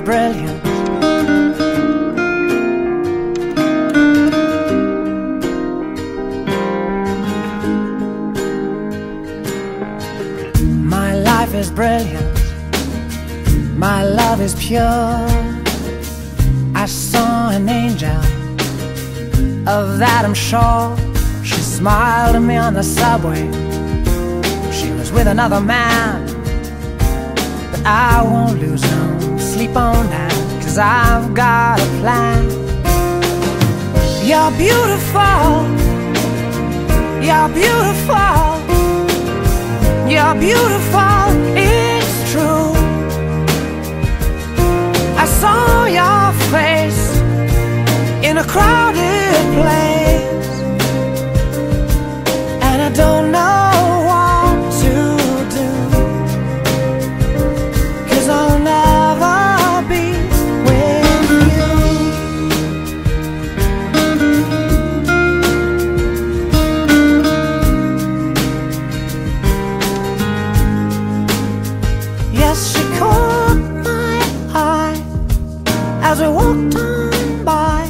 brilliant. My life is brilliant. My love is pure. I saw an angel, of that I'm sure. She smiled at me on the subway. She was with another man, but I won't lose no sleep on that, 'cause I've got a plan. You're beautiful. You're beautiful. You're beautiful, it's true. I saw your face in a crowded place, and I don't know what to do, 'cause I'll never be with you. Yes, she caught my eye as we walked on by.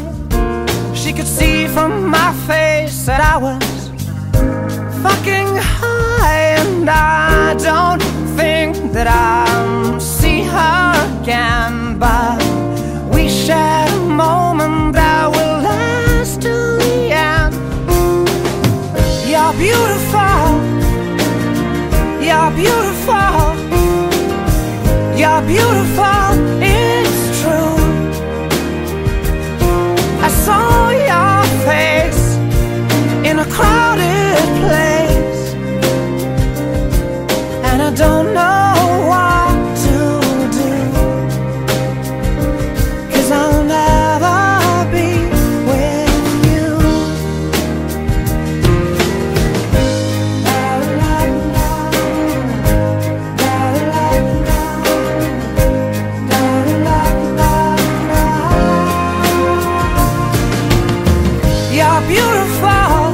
She could see from my face that I was fucking high, and I don't think that I'll see her again, but we shared a moment that will last till the end. You're beautiful. You're beautiful. You're beautiful, it's true. I saw your face in a crowded place, and I don't know what to do, 'cause I'll never be with you. You're beautiful.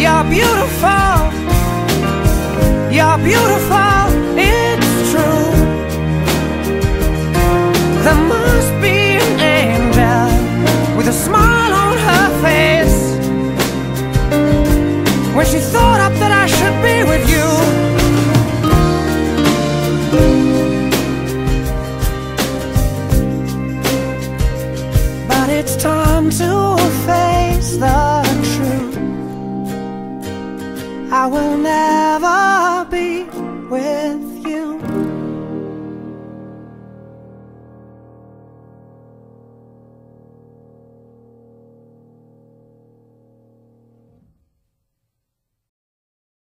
You're beautiful. You're beautiful, it's true. There must be an angel with a smile on her face when she thought up that I should be with you. But it's time to face the truth. I will never